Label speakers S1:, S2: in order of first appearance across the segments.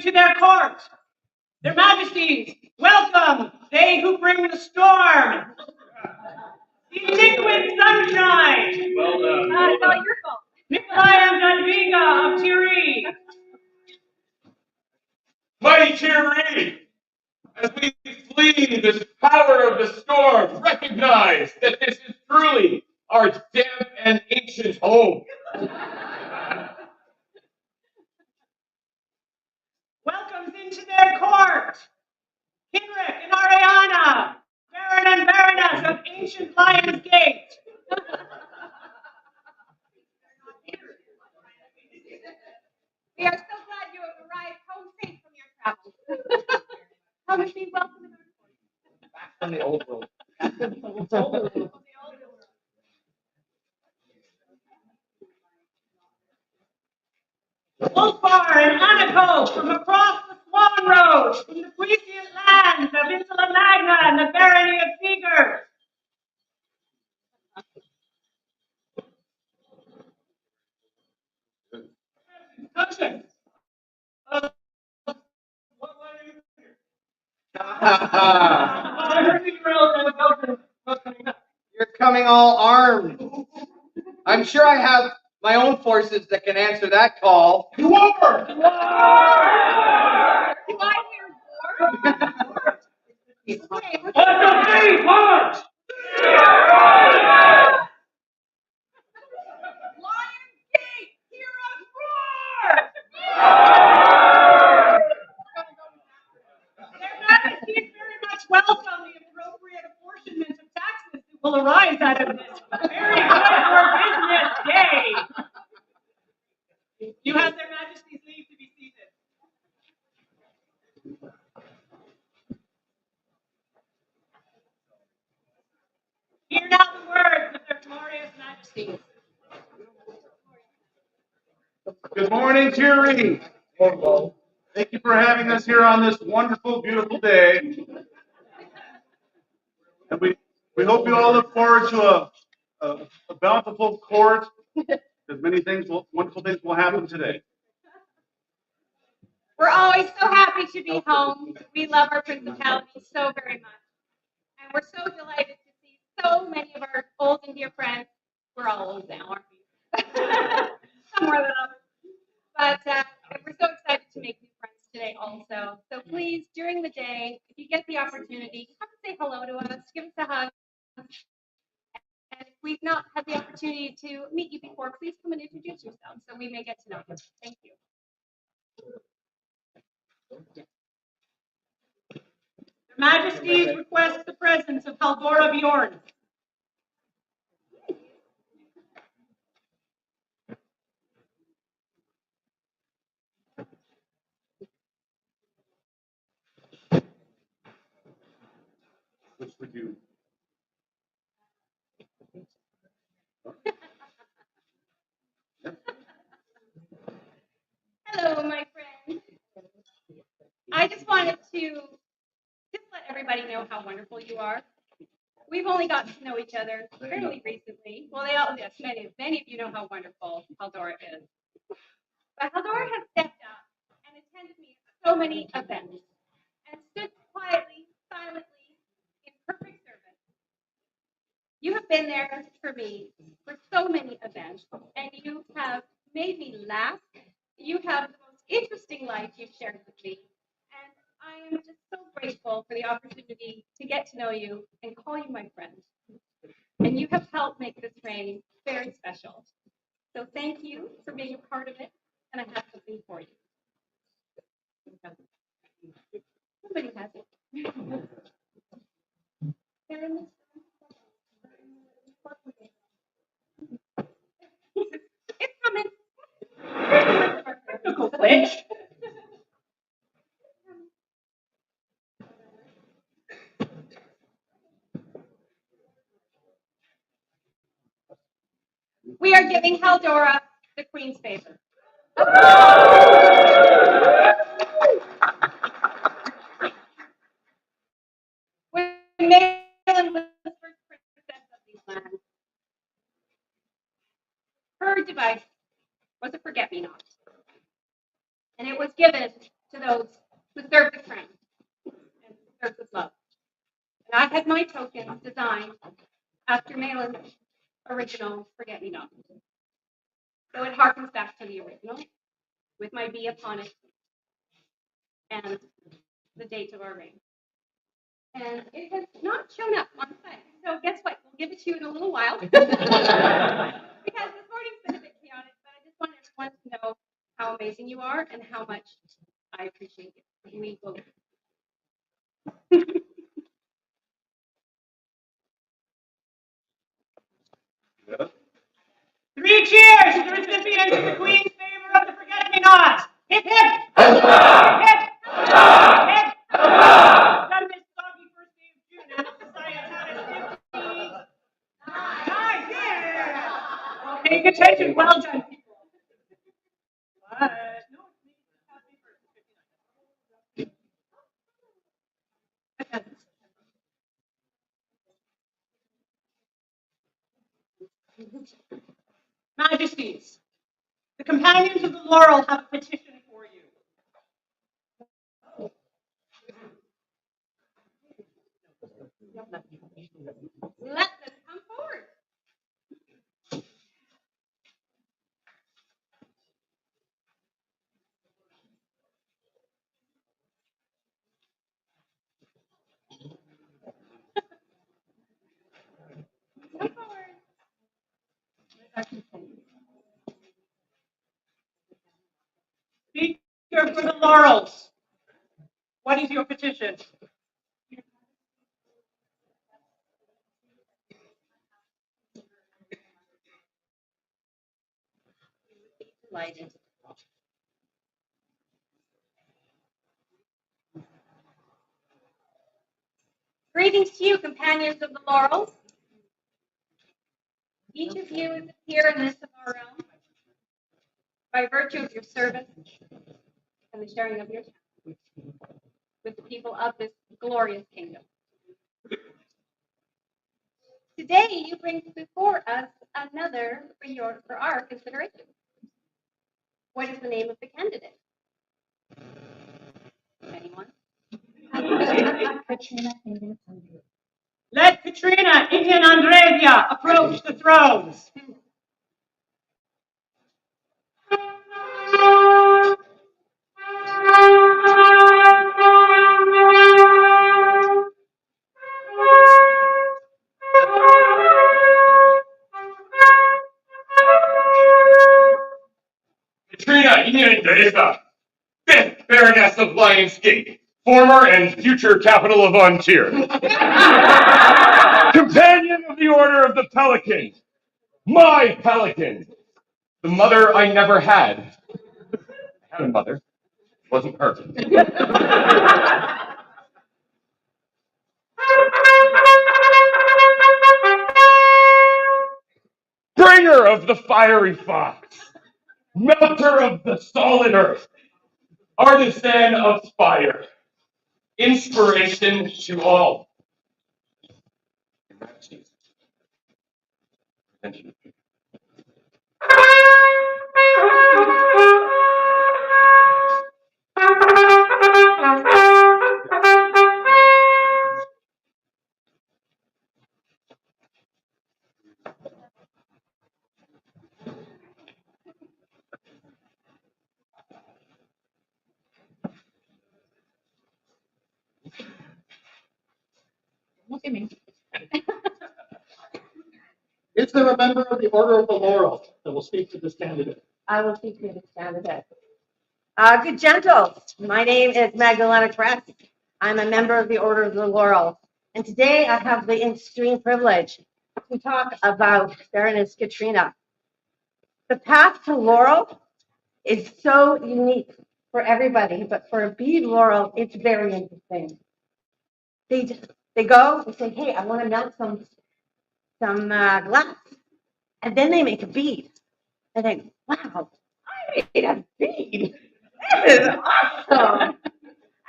S1: into their court. Their Majesties, welcome, they who bring the storm. The liquid sunshine.
S2: Well done.
S3: It's not your fault.
S1: Nikolai and Jadwiga of Thierry.
S2: Mighty Thierry, as we flee this power of the storm, recognize that this is truly our damp and ancient home.
S1: Welcomes into their court, Henrik and Ariana, Baron and Baroness of ancient Lions Gate.
S3: We are so glad you have arrived home safe from your travels. Come and be welcome in our court.
S2: Back from the old world.
S1: Wolfbar and Aniko from across the Swan Road, from the puissant lands of Insula Magna and the Barony of Seagers. Cousin, what are you here? I heard you were all coming up.
S4: You're coming all armed. I'm sure I have my own forces that can answer that call.
S2: You are!
S3: Do I hear war? Okay, we're
S2: March!
S3: Lions Gate, hear us roar!
S1: Their Majesties very much welcome the appropriate apportionment of taxes that will arise out of this very good for business day. You have their Majesties' leave to be seated. Hear now the words of their glorious Majesties.
S5: Good morning, Thierry. Thank you for having us here on this wonderful, beautiful day. And we hope you all look forward to a bountiful court, because wonderful things will happen today.
S3: We're always so happy to be home. We love our principality so very much. And we're so delighted to see so many of our old and dear friends. We're all old now, aren't we? Some more than others. But we're so excited to make new friends today also. So please, during the day, if you get the opportunity, come and say hello to us, give us a hug. And if we've not had the opportunity to meet you before, please come and introduce yourselves so we may get to know you. Thank you.
S1: Their Majesties request the presence of Haldora Bjorn.
S5: Which would you?
S3: Hello, my friend. I just wanted to let everybody know how wonderful you are. We've only gotten to know each other fairly recently. Well, yes, many of you know how wonderful Haldora is. But Haldora has stepped up and attended me at so many events and stood quietly, silently, in perfect service. You have been there for me for so many events, and you have made me laugh. You have the most interesting life you've shared with me, and I am just so grateful for the opportunity to get to know you and call you my friend. And you have helped make this reign very special. So thank you for being a part of it, and I have something for you. Somebody has it. It's coming.
S1: Technical glitch.
S3: We are giving Haldora the Queen's favor. When Malin was the first princess of these lands, her device was a forget-me-not, and it was given to those had my tokens designed after Malin's original Forget-Me-Not. So it harkens back to the original with my B upon it and the date of our reign. And it has not shown up on site. So guess what? We'll give it to you in a little while. Because this morning's been a bit chaotic, but I just want everyone to know how amazing you are and how much I appreciate you. We will.
S1: 3 cheers to the recipients of the Queen's favor of the Forget-Me-Nots. Hip, hip. Hip, hip. Hip. Done this soggy first day of June, and the society had it 59. Yeah. Paying attention. Well done, people. But, no, it's me. Happy birthday. Majesties, the companions of the laurel have a petition for you.
S3: Let them come forward. Come forward.
S1: Speaker for the laurels, what is your petition?
S3: Delighted. Greetings to you, companions of the laurels. Each of you is here in this of our realm by virtue of your service and the sharing of your time with the people of this glorious kingdom. Today, you bring before us another for our consideration. What is the name of the candidate? Anyone?
S1: Let Katrina, Indian Andresia, approach the thrones.
S2: Katrina Iandreza, 5th Baroness of Lions Gate, former and future capital of Ontir. Companion of the Order of the Pelican, my pelican, the mother I never had. I had a mother, it wasn't her. Bringer of the fiery fox, melter of the solid earth, artisan of fire, inspiration to all.
S3: Look at me.
S6: Is there a member of the Order of the Laurel that will speak to this candidate?
S7: I will speak to this candidate. Good gentles, my name is Magdalena Crest. I'm a member of the Order of the Laurel. And today I have the extreme privilege to talk about Baroness Katrina. The path to Laurel is so unique for everybody, but for a bead laurel, it's very interesting. They go and say, hey, I want to melt some glass. And then they make a bead. And they, wow, I made a bead. This is awesome.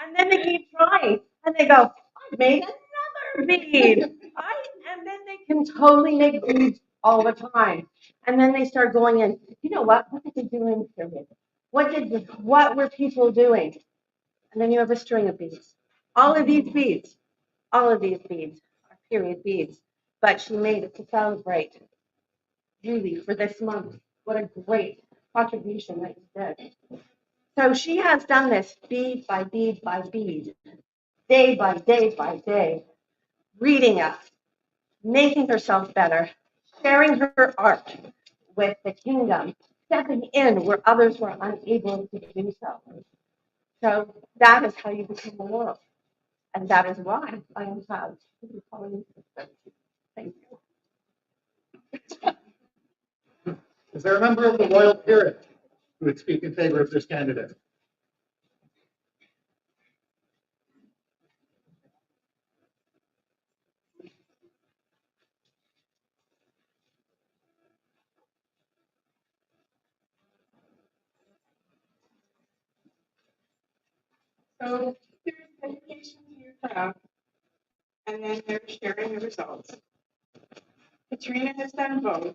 S7: And then they keep trying. And they go, I made another bead. And then they can totally make beads all the time. And then they start going in, you know what? What did they do in the period? What were people doing? And then you have a string of beads. All of these beads period beads, but she made it to celebrate Julie for this month. What a great contribution that you did. So she has done this bead by bead by bead, day by day by day, reading us, making herself better, sharing her art with the kingdom, stepping in where others were unable to do so. So that is how you become a laurel. And that is why I am proud to be calling you sister. Thank you.
S6: Is there a member of the royal peerage who would speak in favor of this candidate?
S8: So there's dedication to your craft, and then there's sharing the results. Katrina has done both.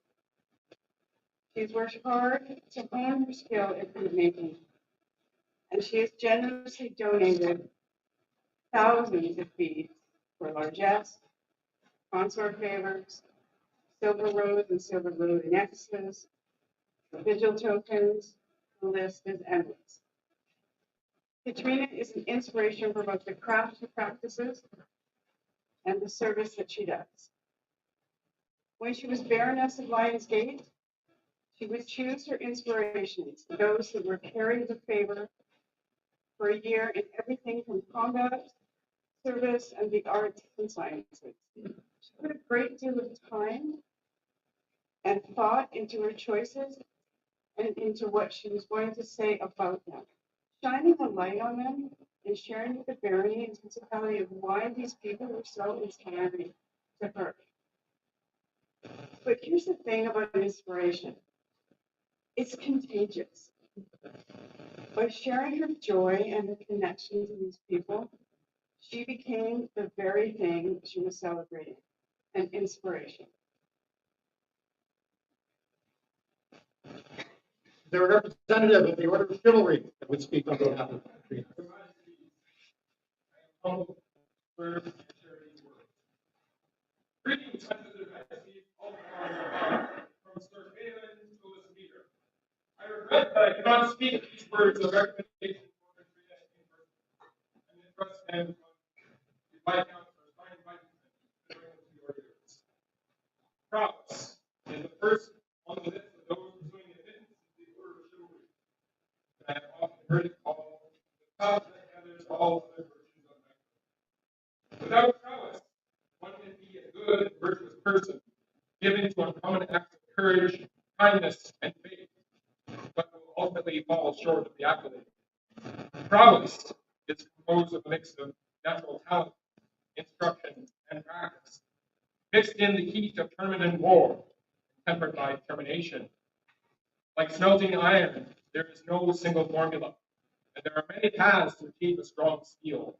S8: She's worked hard to hone her skill in food making, and she has generously donated thousands of beads for largesse, consort favors, silver rose and silver rose necklaces, vigil tokens. The list is endless. Katrina is an inspiration for both the craft she practices and the service that she does. When she was Baroness of Lions Gate, she would choose her inspirations, those who were carrying the favor for a year in everything from combat, service, and the arts and sciences. She put a great deal of time and thought into her choices and into what she was going to say about them, shining a light on them and sharing with the barony and principality of why these people were so inspiring to her. But here's the thing about inspiration. It's contagious. By sharing her joy and her connection to these people, she became the very thing she was celebrating, an inspiration.
S6: Is there a representative of the Order of Chivalry that would speak on behalf of Katrina?
S2: Greetings, Sensitive Majesty, all from Sir Phelan to this leader. I regret that I cannot speak these words of recommendation for Katrina in person, and entrust them to my counselor, signed by the orders. Prowess is the first on the list of those pursuing admittance to the Order of Chivalry. I have often heard it called the cup that gathers all other virtues of man. Without prowess, one can be a good, virtuous person, given to uncommon acts of courage, kindness, and faith, but will ultimately fall short of the accolade. Prowess is composed of a mix of natural talent, instruction, and practice, mixed in the heat of tournament and war, tempered by determination. Like smelting iron, there is no single formula, and there are many paths to achieve a strong steel.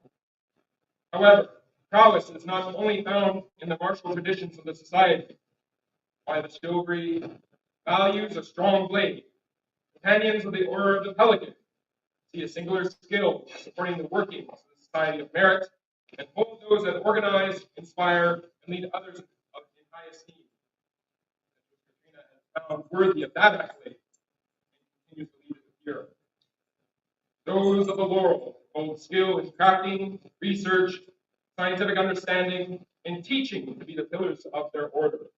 S2: However, prowess is not only found in the martial traditions of the society. By the chivalry values a strong blade. Companions of the Order of the Pelican see a singular skill in supporting the workings of the Society of Merit and hold those that organize, inspire, and lead others in high esteem. Katrina has found worthy of that accolade and continues to lead it with pure. Those of the laurel hold skill in crafting, research, scientific understanding, and teaching to be the pillars of their order.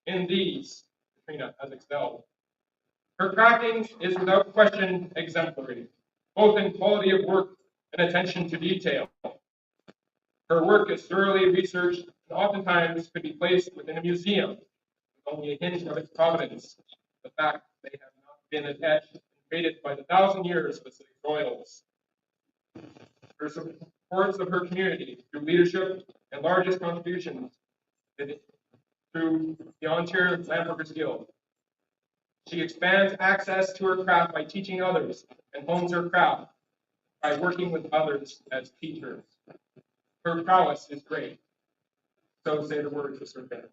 S2: In these, Katrina has excelled. Her crafting is without question exemplary, both in quality of work and attention to detail. Her work is thoroughly researched and oftentimes could be placed within a museum, with only a hint of its provenance, the fact they have not been etched and created by the 1,000 years of the city royals. Her supports of her community through leadership and largest contributions through the Ontario Landworkers Guild. She expands access to her craft by teaching others and hones her craft by working with others as teachers. Her prowess is great. So say the words of Sir Ben.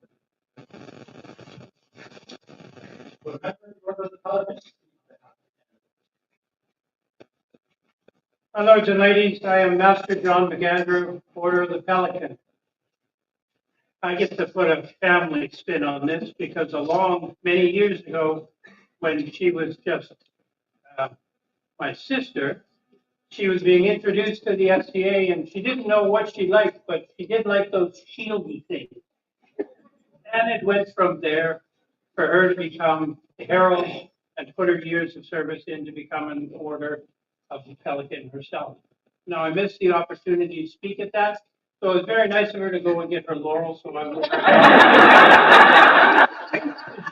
S9: My lords and ladies, I am Master John McAndrew, Order of the Pelican. I get to put a family spin on this because many years ago, when she was just my sister, she was being introduced to the SCA and she didn't know what she liked, but she did like those shieldy things. And it went from there for her to become a herald and put her years of service in to become an order of the Pelican herself. Now, I missed the opportunity to speak at that, so it was very nice of her to go and get her laurels, so I will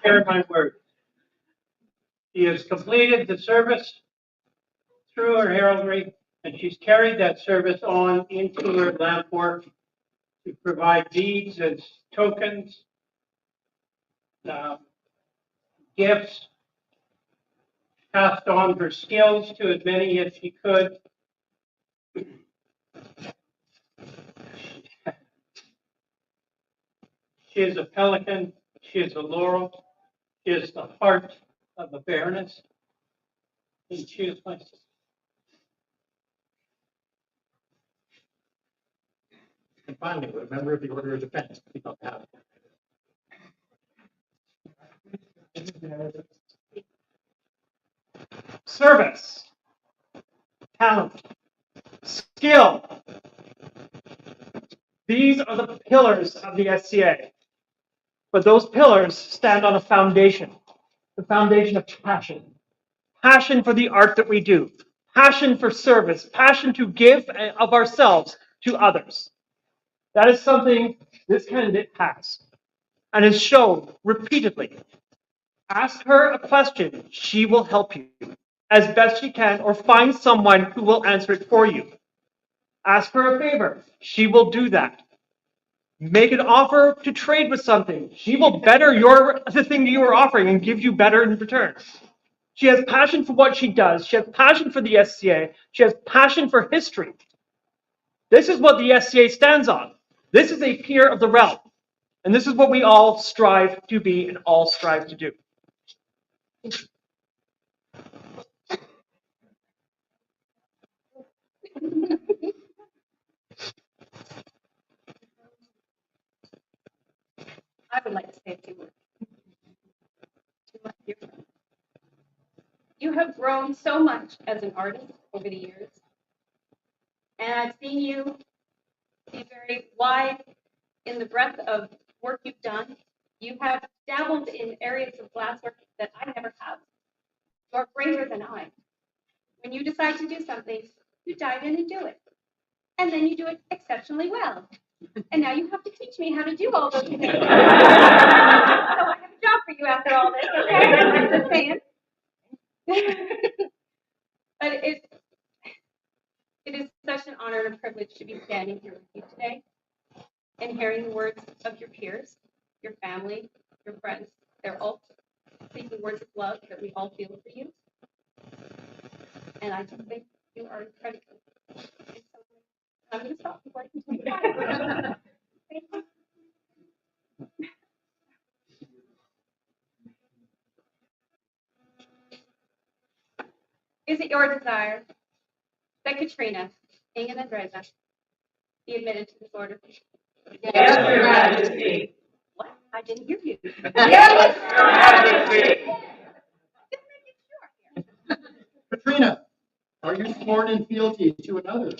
S9: share my words. She has completed the service through her heraldry, and she's carried that service on into her lamp work to provide deeds as tokens, gifts, passed on her skills to as many as she could. She is a pelican, she is a laurel, she is the heart of a baroness, and she is my sister.
S6: And finally, a member of the Order of Defense. Speak on behalf.
S1: Service, talent, skill. These are the pillars of the SCA. But those pillars stand on a foundation, the foundation of passion. Passion for the art that we do, passion for service, passion to give of ourselves to others. That is something this candidate has and has shown repeatedly. Ask her a question, she will help you as best she can, or find someone who will answer it for you. Ask her a favor, she will do that. Make an offer to trade with something, she will better the thing that you are offering and give you better in return. She has passion for what she does. She has passion for the SCA. She has passion for history. This is what the SCA stands on. This is a peer of the realm. And this is what we all strive to be and all strive to do.
S3: I would like to say a few words. To my dear friend. You have grown so much as an artist over the years. And I've seen you be very wide in the breadth of work you've done. You have dabbled in areas of glasswork that I never have. You are greater than I. When you decide to do something, you dive in and do it. And then you do it exceptionally well. And now you have to teach me how to do all those things. So I have a job for you after all this, okay? I'm just saying. But it is such an honor and a privilege to be standing here with you today and hearing the words of your peers, your family, your friends. They're all speaking words of love that we all feel for you. And I just think you are incredible. I'm going to stop before I continue. Thank you. Is it your desire that Katrina, Ing and Andreza be admitted to this order?
S1: Yes, Your Majesty.
S3: What? I didn't hear you.
S1: Yes, Your Majesty.
S3: Just making sure.
S6: Katrina, are you sworn in fealty to another?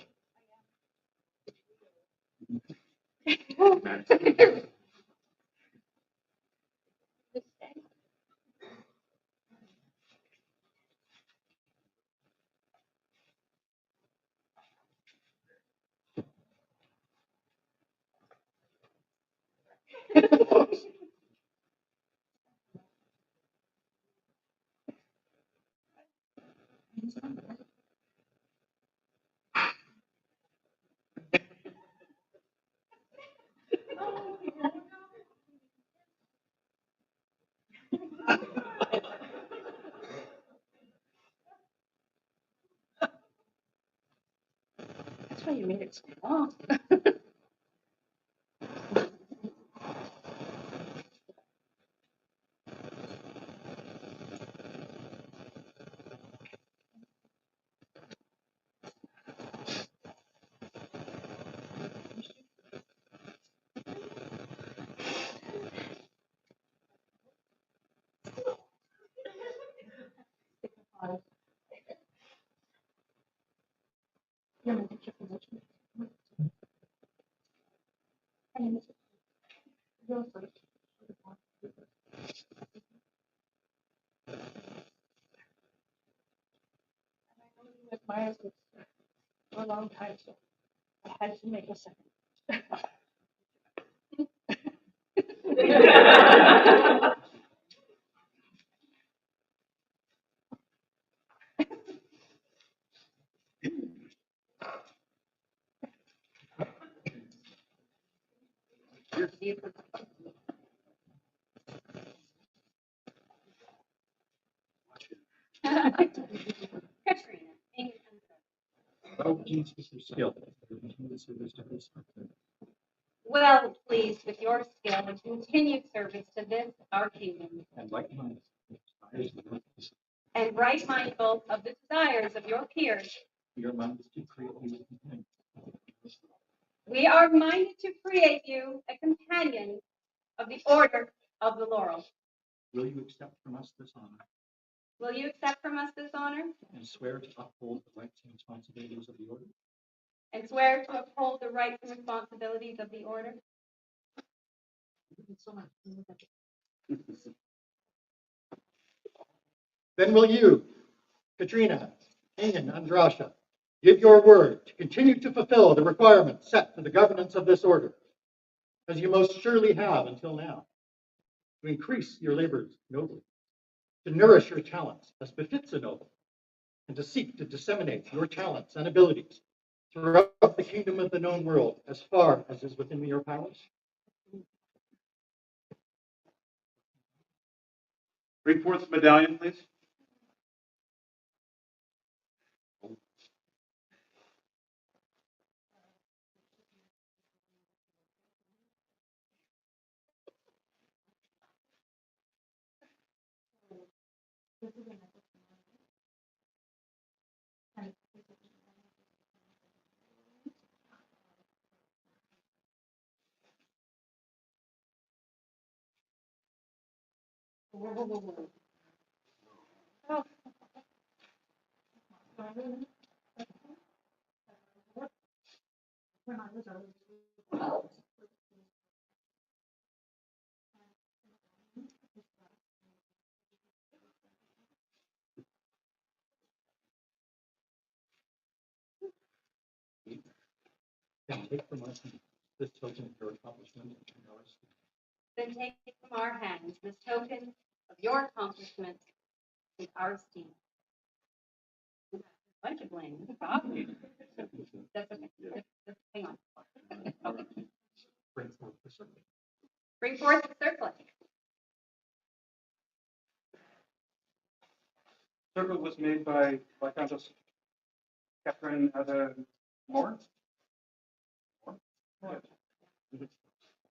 S3: That's why you made it so long.
S8: With my for a long time, so I had to make a second.
S3: Katrina. Well pleased with your skill and continued service to this our kingdom, and right mindful of the desires of your peers. We are minded to create you a companion of the Order of the Laurel.
S6: Will you accept from us this honor
S3: Will you accept from us this honor
S6: and swear to uphold the rights and responsibilities of the order?
S3: and swear to uphold the rights and responsibilities of the Order?
S6: Then will you, Katrina, and Andrasha, give your word to continue to fulfill the requirements set for the governance of this order, as you most surely have until now, to increase your labors nobly, to nourish your talents as befits a noble, and to seek to disseminate your talents and abilities throughout the kingdom of the known world as far as is within your powers?
S5: Bring forth the medallion, please.
S6: And take from us this token of your accomplishment and ours.
S3: Then take from our hands this token of your accomplishment and our esteem. Bunch of blame. That's okay. Just hang on. Okay.
S6: Bring forth the circlet.
S3: Bring forth the circlet.
S2: Circle was made by Countess Catherine Moore.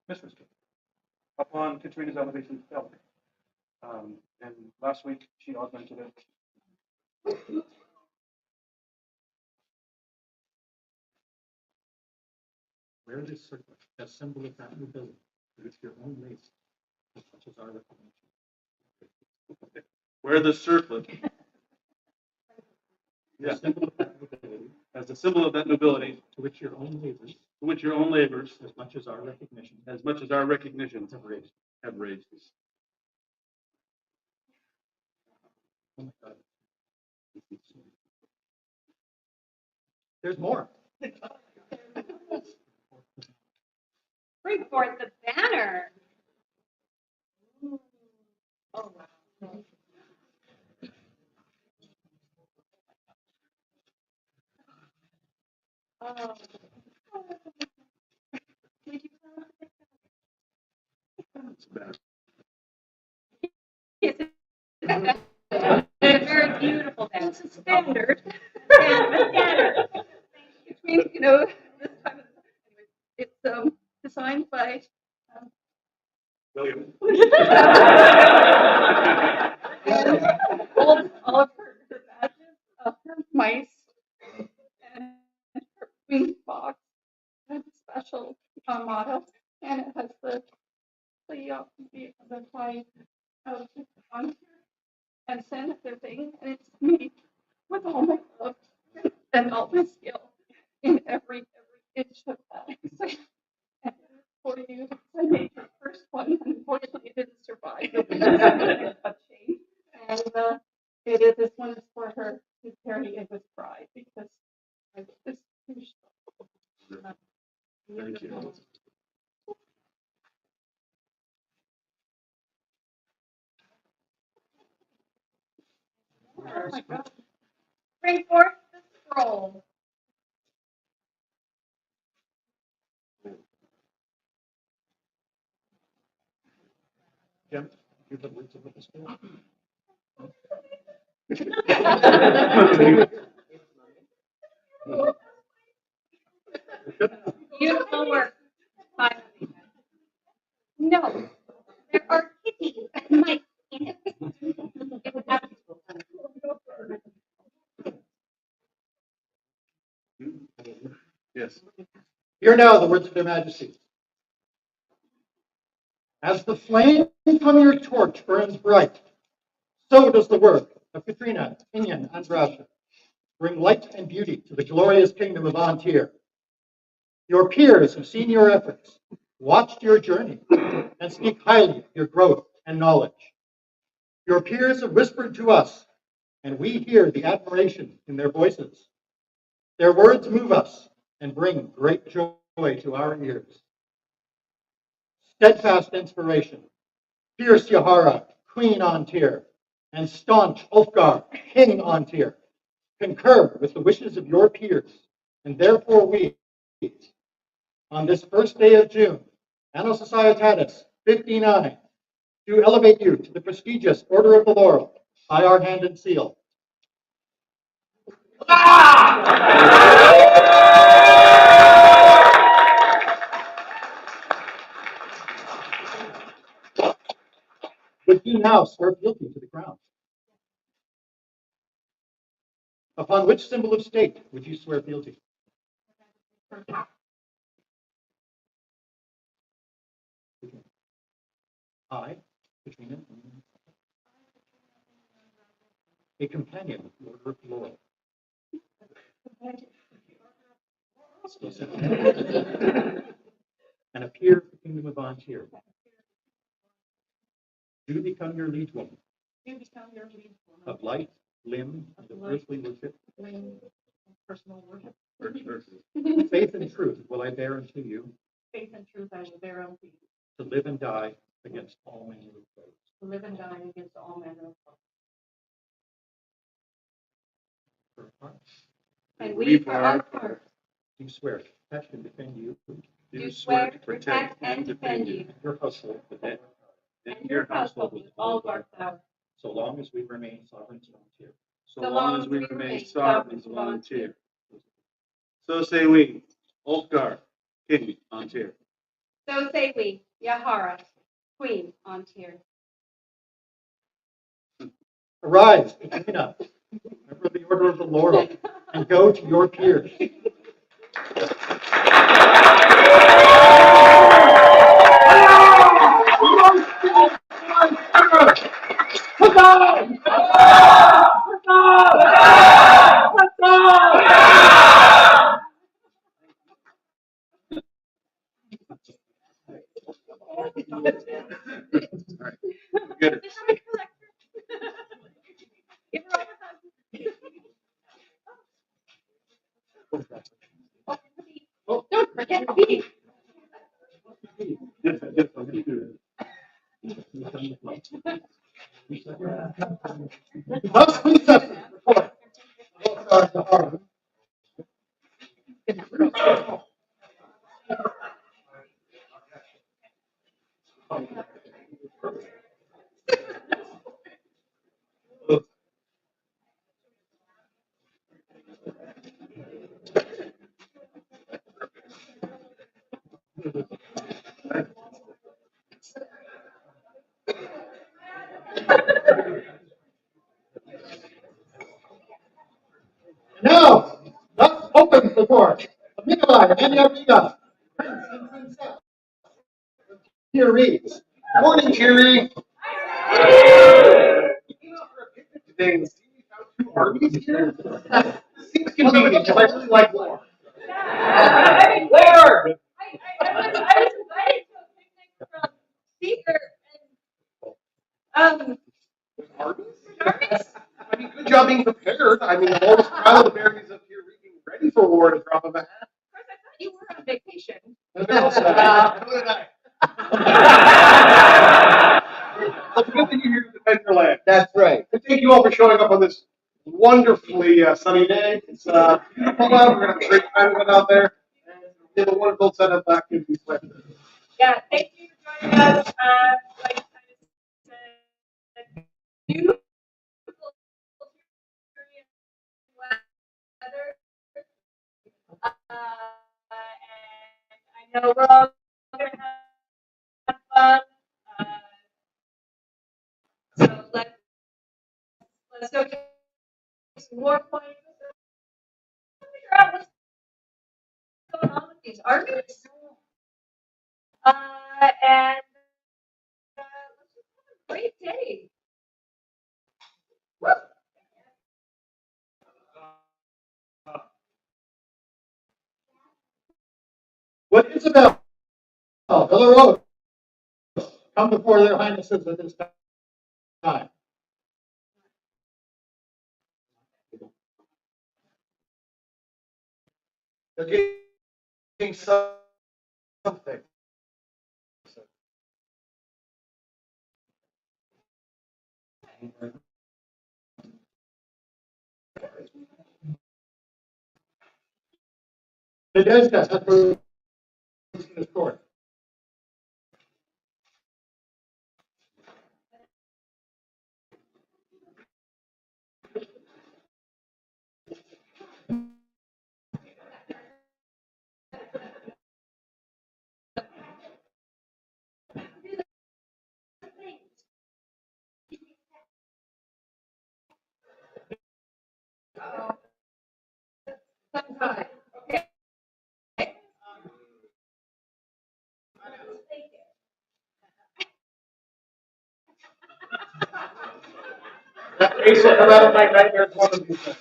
S2: Mistress. Upon Katrina's elevation to elder. And last week she augmented it.
S6: Wear this circlet as symbol of that nobility with your own race, as much as our recognition.
S5: Wear the circlet.
S6: Yeah. Symbol of that nobility,
S5: As a symbol of that nobility,
S6: to which your own labors,
S5: as much as our recognition,
S6: have raised.
S5: have raised.
S6: Oh my God. There's more.
S3: Bring forth the banner. Oh, wow. Oh.
S5: That's bad.
S3: It's a very beautiful banner. It's a standard. Standard.
S8: Between, you know, this time of, it's designed by
S5: William.
S8: all of her badges, her mice, and her queen box. It has a special motto, and it has the flag of on here and send their thing, and it's me with all my love and all my skill in every inch of that. So, and for you, I made your first And this one is for her to carry it with pride because this is
S5: Thank you.
S8: Oh my God.
S3: Bring forth the scroll.
S6: Jim, you have words of the school?
S3: Beautiful work. Finally. No, there are kitties and mice in it. It was absolutely
S5: Yes.
S6: Hear now the words of their majesties. As the flame from your torch burns bright, so does the work of Katrina, Inian, and Rasha bring light and beauty to the glorious kingdom of Antir. Your peers have seen your efforts, watched your journey, and speak highly of your growth and knowledge. Your peers have whispered to us, and we hear the admiration in their voices. Their words move us and bring great joy to our ears. Steadfast inspiration, fierce Yahara, Queen Antir, and staunch Ulfgar, King Antir, concur with the wishes of your peers, and therefore we, on this first day of June, Anno Societatis 59, do elevate you to the prestigious Order of the Laurel by our hand and seal. Would you now swear guilty to the crown? Upon which symbol of state would you swear guilty? I, Katrina, a companion of the Order of the Laurel. And a peer of the Kingdom of Antir. Do become your liege woman
S8: You become your lead woman.
S6: of light, limb, and of earthly worship.
S8: Personal worship.
S6: Faith and truth will I bear unto you,
S8: Faith and truth I will bear unto you.
S6: to live and die against all manner of foes.
S8: To live and die against all manner of foes.
S6: For our part,
S3: And we, for our part,
S6: do swear to protect and defend you
S3: do swear to protect and defend you
S6: and your household
S3: and your household with all of our power.
S6: so long as we remain sovereigns of Antir.
S5: So long as we remain sovereigns of Antir. So say we, Ulfgar, King Antir.
S3: So say we, Yahara, Queen Antir.
S6: Arise, Katrina, member of the Order of the Laurel, and go to your peers.
S5: Good.
S3: Give her all the hugs. Oh, don't forget me.
S6: Thus precepts report. Now, let's open the door. Nikolai and Yavrina, Prince and Princess. Here reads. Morning, Kiri. Today, two armies here. Seems convenient because I really like war. War.
S3: I was invited to a picnic from Seeker, and
S5: Arby's?
S3: Jarvis?
S5: I mean, good job being prepared. I mean, the oldest pile of the berries up here being ready for war at a drop of a hat.
S3: Of course, I thought you were on vacation.
S5: So did I. Well, it's good that you're here to defend your land.
S4: That's right.
S5: And thank you all for showing up on this wonderfully sunny day. It's beautiful out. We're going to have a great time with it out there. And we have a wonderful setup back in the sweat.
S3: Yeah, thank you for joining us. Like I said, beautiful weather. And I know we're all going to have fun. So let's go get some more points. Figure out what's going on with these artists. And let's just have a great day.
S6: Would Isabel, Villarose, come before their highnesses at this time?
S5: They're getting something.
S6: It is that in this court.
S3: Okay.
S5: That face will come out of my nightmares one of these days.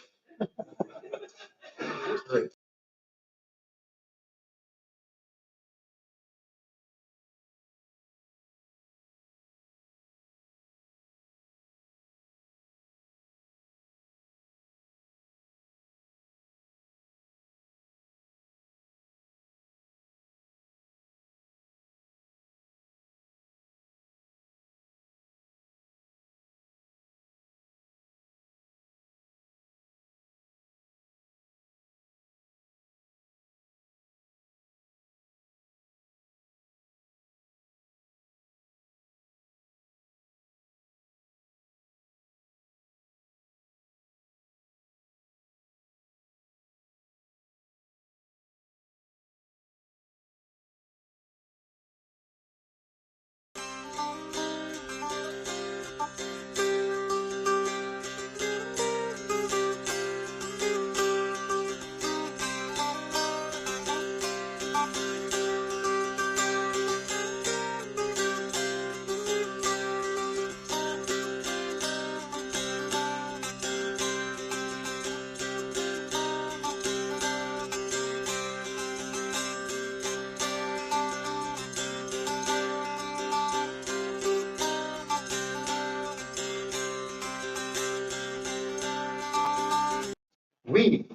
S6: We,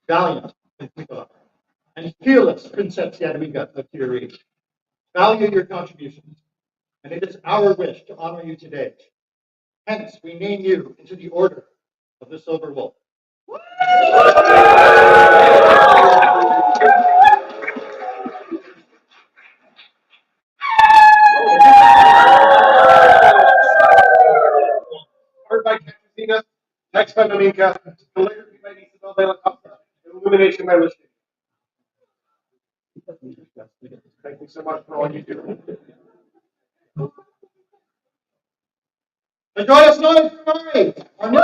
S6: valiant and fearless Princess Jadwiga of Kiri, value your contributions, and it is our wish to honor you today. Hence, we name you into the Order of the Silver Wolf.
S5: Art by Katarzyna, text by Dominika, calligraphy by Isabel de la Costa, and illumination by Lish. Thank you so much for all you do.
S6: A joyous noise for Murray, our new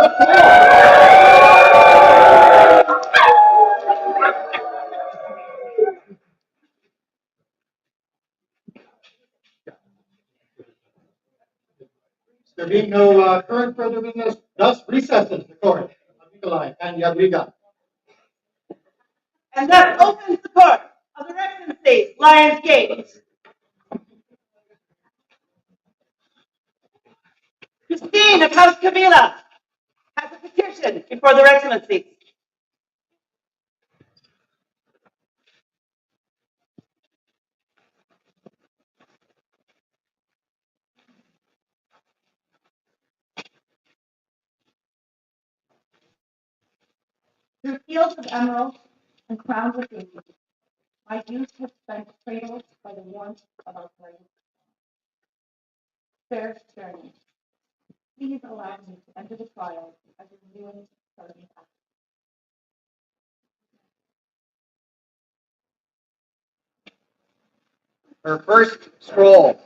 S6: There being no current further business, thus recesses the court of Nikolai and Jadwiga.
S1: And thus opens the court of the Excellency Lions Gate. Christine of House Kabila has a petition before their excellencies.
S10: Through fields of emerald and crowns of rubies, my youth has spent cradled by the warmth of our flame. Fairest journey, please allow me to enter the trial as a ruined servant.
S4: Her first scroll.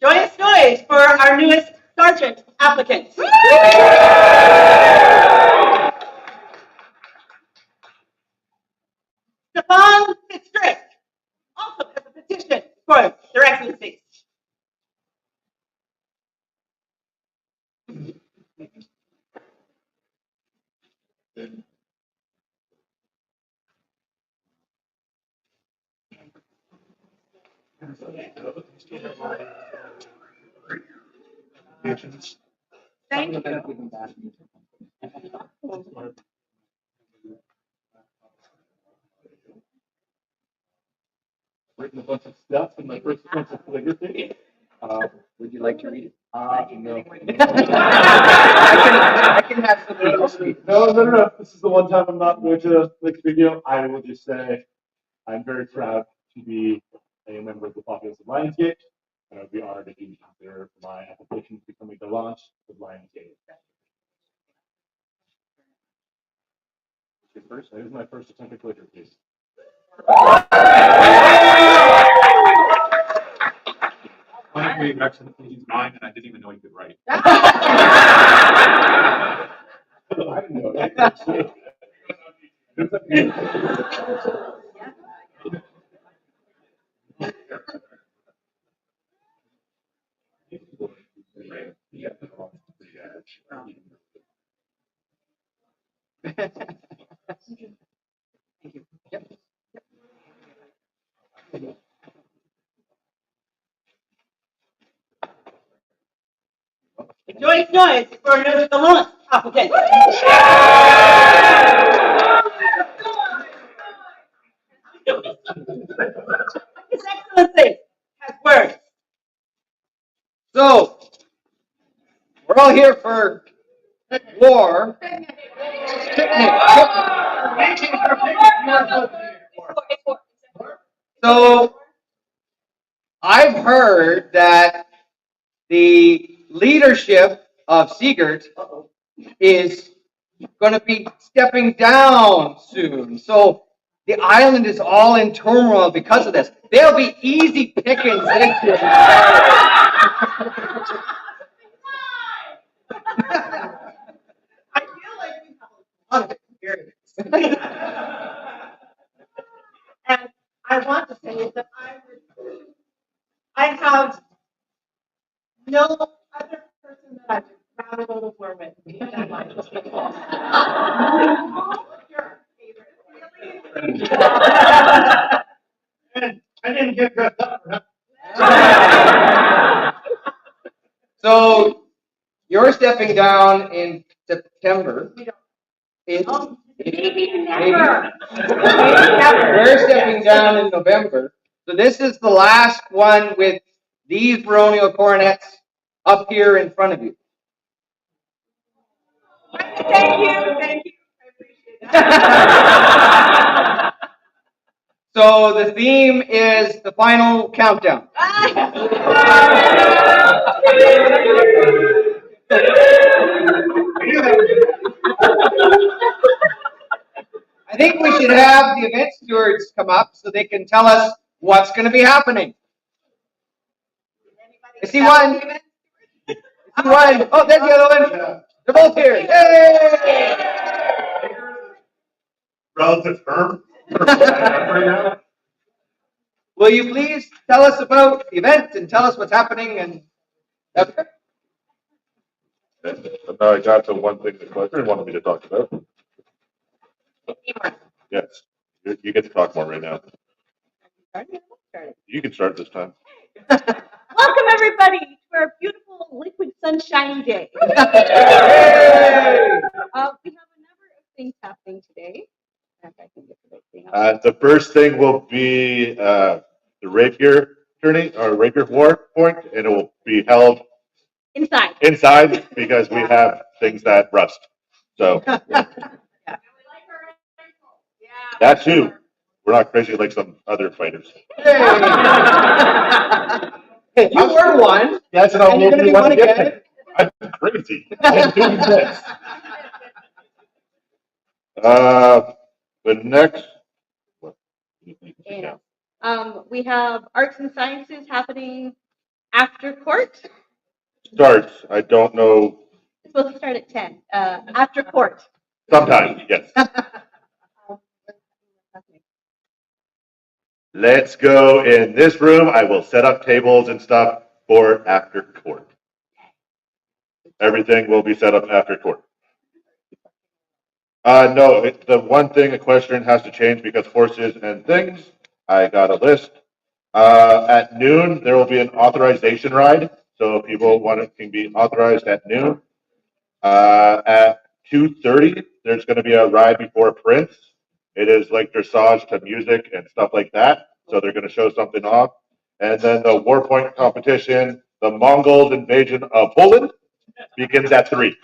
S1: Joyous noise for our newest sergeant applicant. Stefan Fitzstrick also has a petition for their excellencies.
S10: Thank you.
S11: Written a bunch of stuff in my first attempt at calligraphy.
S4: Would you like to read it?
S11: No.
S4: I can have somebody else read it.
S11: No. This is the one time I'm not going to make a video. I will just say I'm very proud to be a member of the populace of Lions Gate, and I'd be honored if you consider my application becoming the launch of Lions Gate. It is my first attempt at calligraphy. Honestly, actually, he's mine, and I didn't even know he could write. I didn't know that.
S1: Joyous noise for another Lawrence applicant. His Excellency has words.
S4: So, we're all here for war. So, I've heard that the leadership of Sigurd is going to be stepping down soon. So, the island is all in turmoil because of this. There'll be easy pickings this year.
S1: I feel like we have a lot of experience. And I want to say that I have no other person that I've rather go to war with than my people. Your favorite.
S6: I didn't get dressed up for that.
S4: So, you're stepping down in September.
S7: Maybe never.
S4: We're stepping down in November. So this is the last one with these baronial coronets up here in front of you.
S1: Thank you. I appreciate that.
S4: So the theme is the final countdown. I think we should have the event stewards come up so they can tell us what's going to be happening. I see one. I see one. Oh, there's the other one. They're both here. Yay!
S11: Relative term.
S4: Will you please tell us about the event and tell us what's happening? And
S12: And now I got to one thing that Clifford wanted me to talk about. Yes, you get to talk more right now. You can start this time.
S10: Welcome, everybody, to our beautiful liquid sunshine day. We have a number of things happening today. If I can get the right thing up.
S12: The first thing will be the rapier tourney or rapier war point, and it will be held
S10: Inside.
S12: because we have things that rust. So that too. We're not crazy like some other fighters.
S4: Hey, you were one.
S12: Yes, and I'll
S4: And you're gonna
S12: be
S4: be one again?
S12: I'm crazy. I'm doing this. The next.
S10: We have arts and sciences happening after court.
S12: Starts. I don't know.
S10: It's supposed to start at 10, after court.
S12: Sometimes, yes. Let's go in this room. I will set up tables and stuff for after court. Everything will be set up after court. No, the one thing equestrian has to change because horses and things. I got a list. At noon, there will be an authorization ride. So if people want it, can be authorized at noon. At 2:30, there's going to be a ride before Prince. It is like dressage to music and stuff like that. So they're going to show something off. And then the war point competition, the Mongols invasion of Poland, begins at 3.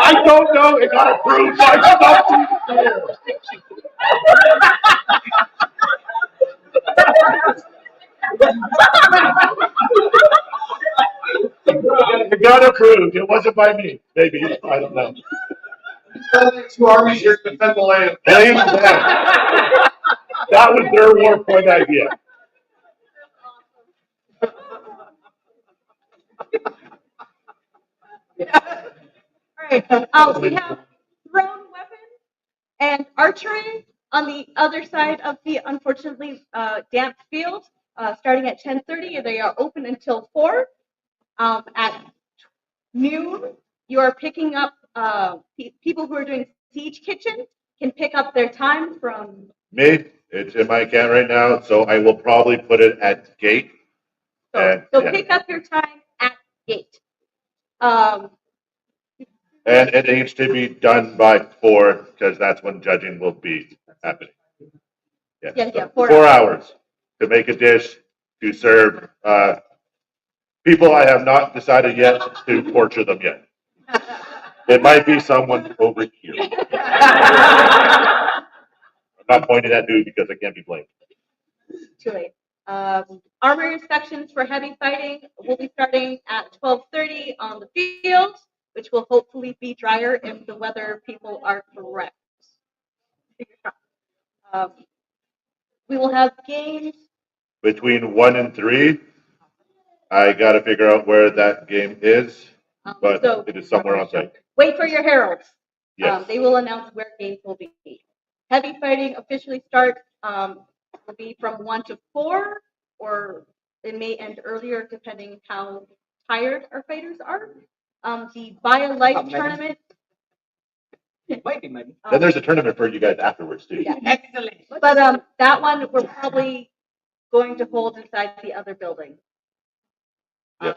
S12: I don't know. It got approved by something. It got approved. It wasn't by me. Maybe. I don't know.
S5: Two armies here to defend the land.
S12: That was their war point idea.
S10: All right. We have thrown weapons and archery on the other side of the unfortunately damp field, starting at 10:30. They are open until 4. At noon, you are picking up people who are doing siege kitchen can pick up their time from.
S12: Me, it's in my account right now, so I will probably put it at gate.
S10: So pick up your time at gate.
S12: And it needs to be done by 4 because that's when judging will be happening.
S10: Yeah,
S12: 4 hours to make a dish to serve people I have not decided yet to torture them yet. It might be someone over here. I'm not pointing at who because I can't be blamed.
S10: Too late. Armor inspections for heavy fighting will be starting at 12:30 on the field, which will hopefully be drier if the weather people are correct. We will have games
S12: Between 1 and 3, I got to figure out where that game is, but
S10: so
S12: it is somewhere on site.
S10: wait for your heralds.
S12: Yes.
S10: They will announce where games will be. Heavy fighting officially starts will be from 1 to 4, or it may end earlier depending how tired our fighters are. The Buy a Life tournament.
S4: It might be money.
S12: Then there's a tournament for you guys afterwards too.
S10: Yeah.
S1: Excellent.
S10: But that one we're probably going to hold inside the other building.
S12: Yes.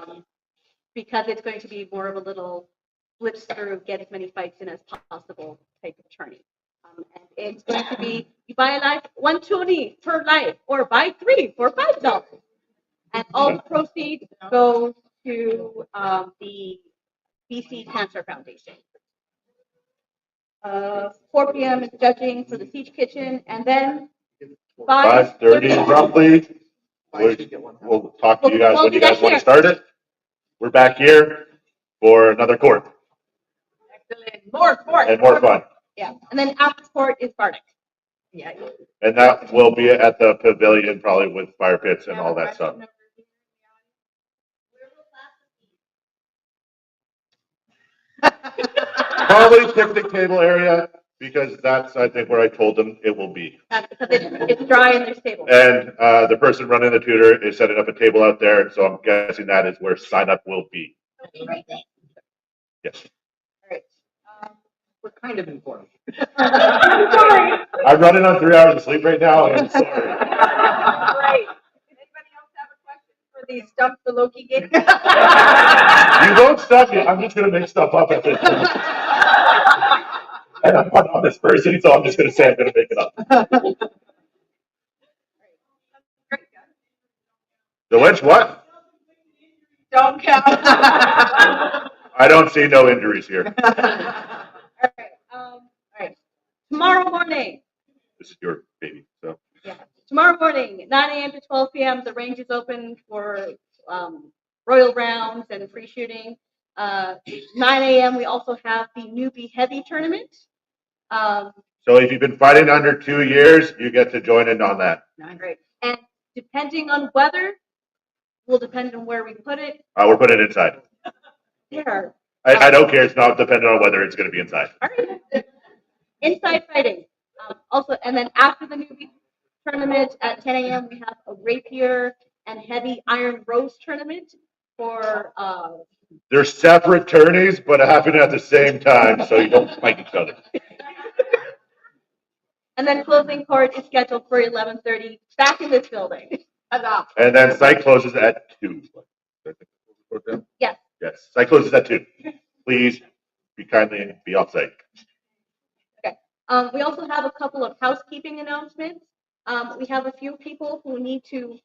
S10: Because it's going to be more of a little blitz through, get as many fights in as possible type of tourney. And it's going to be, you buy a life, 120 per life, or buy 3 for $5. And all the proceeds go to the BC Cancer Foundation. 4 p.m. is judging for the Siege Kitchen, and then
S12: 5:30 roughly. We'll talk to you guys when you guys want to start it. We're back here for another court.
S1: Excellent. More sport.
S12: And more fun.
S10: Yeah, and then after court is Bardic. Yeah.
S12: And that will be at the pavilion, probably with fire pits and all that stuff. Probably picnic table area because that's, I think, where I told them it will be.
S10: Because it's dry and there's tables.
S12: And the person running the tutor is setting up a table out there, so I'm guessing that is where sign up will be. Yes.
S4: We're kind of informed.
S10: Sorry.
S12: I'm running on 3 hours of sleep right now, and I'm sorry.
S10: Great. Does anybody else have a question for the Stump the Loki game?
S12: You won't stop me. I'm just going to make stuff up at this point. And I'm not on this person, so I'm just going to say I'm going to make it up. The winch, what?
S10: Don't count.
S12: I don't see no injuries here.
S10: All right. Tomorrow morning.
S12: This is your baby, so.
S10: Yeah. Tomorrow morning, 9 a.m. to 12 p.m. The range is open for royal rounds and free shooting. 9 a.m. We also have the newbie heavy tournament.
S12: So if you've been fighting under 2 years, you get to join in on that.
S10: Great. And depending on weather, will depend on where we put it.
S12: We're putting it inside.
S10: There.
S12: I don't care. It's not dependent on whether it's going to be inside.
S10: All right. Inside fighting. Also, and then after the newbie tournament at 10 a.m., we have a rapier and heavy iron rose tournament for.
S12: They're separate tourneys, but happening at the same time, so you don't fight each other.
S10: And then closing court is scheduled for 11:30 back in this building.
S12: And then site closes at 2.
S10: Yes.
S12: Yes, site closes at 2. Please be kindly and be off site.
S10: Okay. We also have a couple of housekeeping announcements. We have a few people who need to.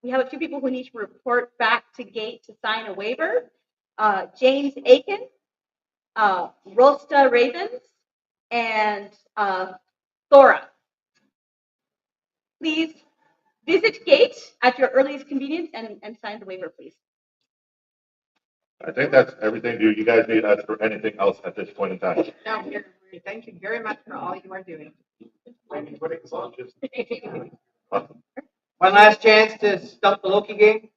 S10: We have a few people who need to report back to gate to sign a waiver. James Aiken, Rosta Ravens, and Thora. Please visit gate at your earliest convenience and sign the waiver, please.
S12: I think that's everything. Do you guys need us for anything else at this point in time?
S8: No, thank you very much for all you are doing.
S4: One last chance to stump the Loki game.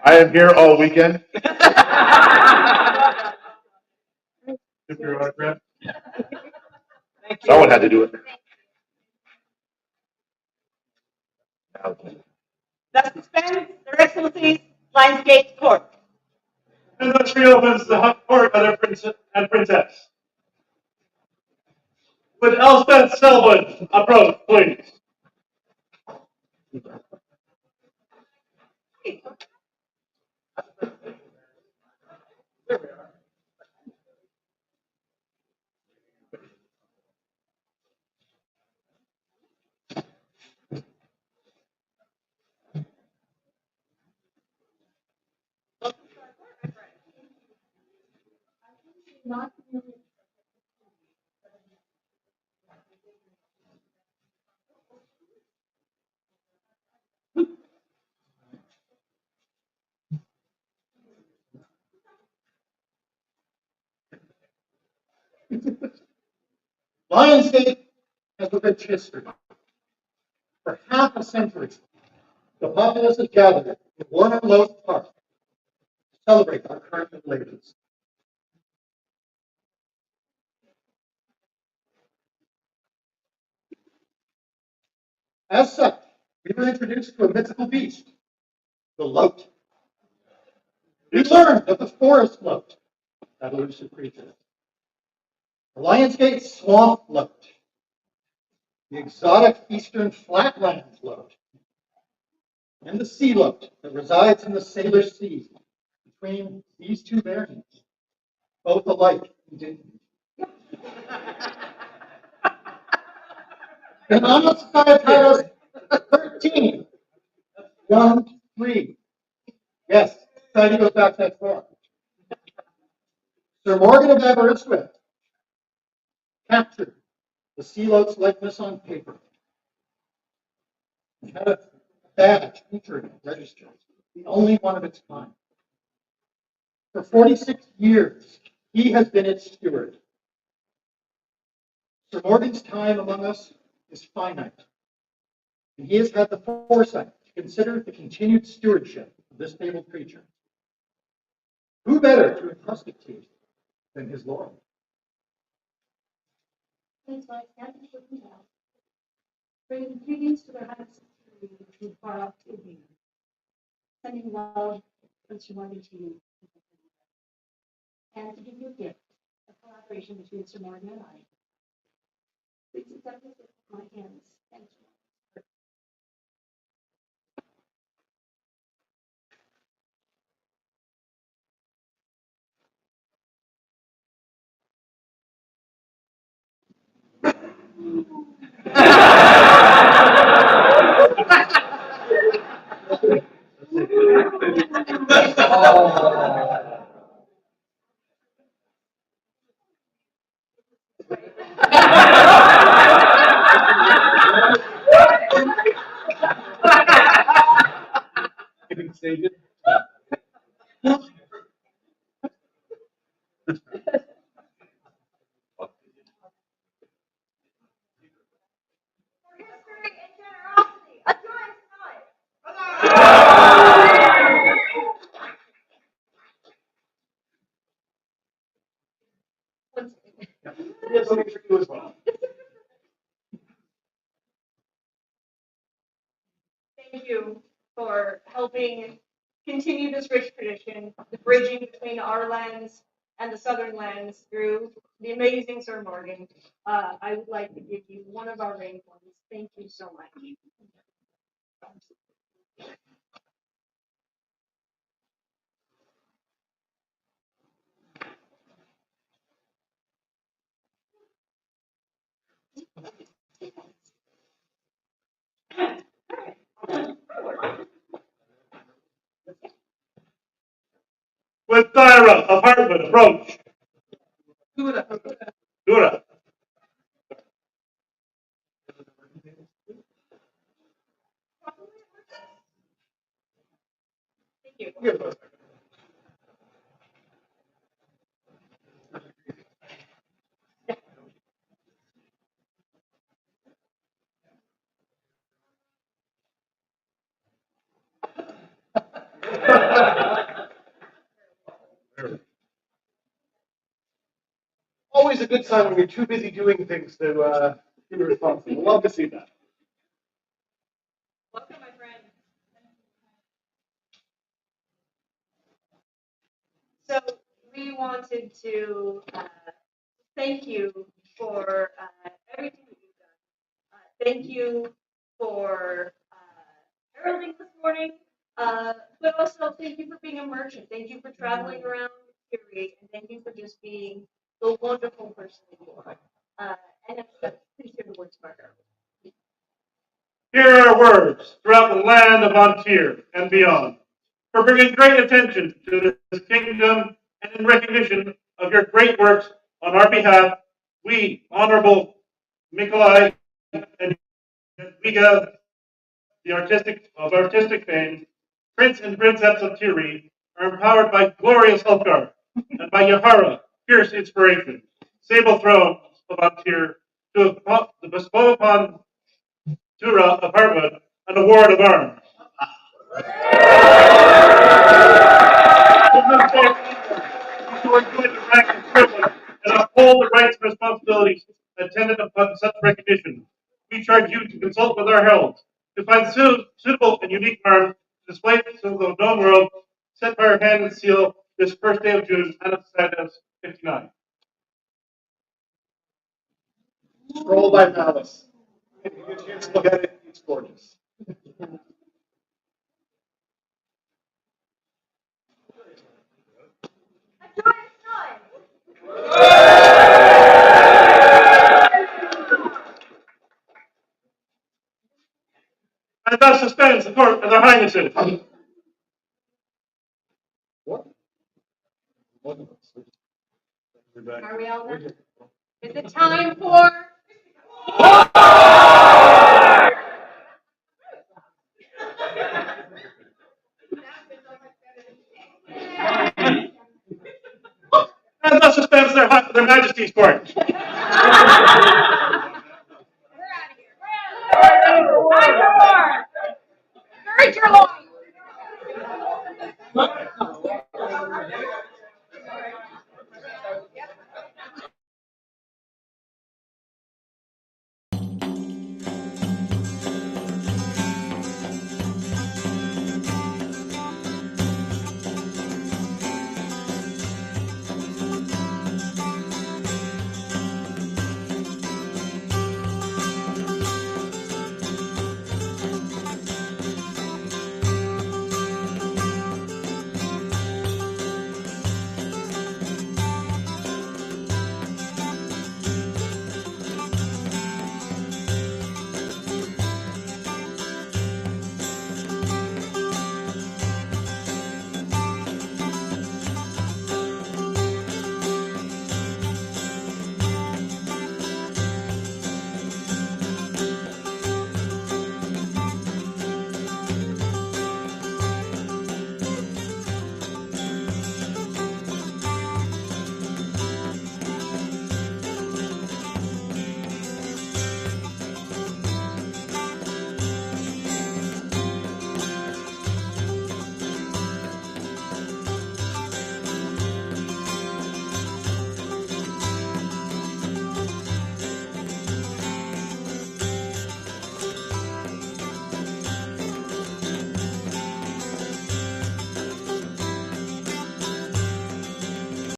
S12: I am here all weekend. If your autograph. Someone had to do it.
S1: Thus suspends Their Excellencies Lions Gate Court.
S11: And thus reopens the court of their prince and princess. Would Elspeth Selwood approach, please?
S6: Lions Gate has a rich history. For half a century, the populace has gathered in Warner Lowe Park to celebrate our current ladies. As such, we were introduced to a mythical beast, the lote. We learned of the forest lote, that elusive creature. The Lions Gate swamp lote, the exotic eastern flatlands lote, and the sea lote that resides in the Sailor Sea between these two baronies, both alike in dignity. And on the side titles 13, 1, 3. Yes, society goes back that far. Sir Morgan of Aberystwyth captured the sea lote's likeness on paper. He had a badge featuring it registered, the only one of its kind. For 46 years, he has been its steward. Sir Morgan's time among us is finite, and he has had the foresight to consider the continued stewardship of this fabled creature. Who better to entrust it to than his lord?
S13: Please rise, stand and put them down. Bring greetings to their highness from far off to here. Sending love and surrounding to you. And to give you a gift, a collaboration between Sir Morgan and I. Please accept this gift from my hands. Thank you.
S5: Giving stages.
S7: History and generosity. A joyous night.
S5: Yes, I'll make sure you as well.
S10: Thank you for helping continue this rich tradition, the bridging between our lands and the southern lands through the amazing Sir Morgan. I would like to give you one of our rain ones. Thank you so much.
S12: With Thyra of Hartwood, approach. Dura.
S10: Thank you.
S5: Always a good sign when you're too busy doing things to be responsible. Love to see that.
S10: Welcome, my friend. So we wanted to thank you for everything that you've done. Thank you for heralding this morning, but also thank you for being a merchant. Thank you for traveling around Erie, and thank you for just being the wonderful person that you are. And please hear the words of our herald.
S12: Here are words throughout the land of Ontir and beyond, for bringing great attention to this kingdom and in recognition of your great works on our behalf, we, Honorable Nikolai and Jadwiga, the artistic fame, Prince and Princess of Tiri, are empowered by glorious Hulkar and by Yahara, fierce inspiration, sable thrones of Ontir, to bestow upon Tura of Hartwood an award of arms. To enjoy the rank and privilege and uphold the rights and responsibilities attendant upon such recognition, we charge you to consult with our heralds to find suitable and unique arms to display to the known world, set by our hand and seal this first day of June, Anna Societas 59.
S5: Scroll by Malice. If you get a chance to look at it, it's gorgeous.
S7: A joyous night.
S12: And thus suspends the court of their highnesses.
S5: What?
S10: Are we all done? Is it time for?
S12: And thus suspends their majesty's court.
S10: We're out of here. Time for war. Courage your loins.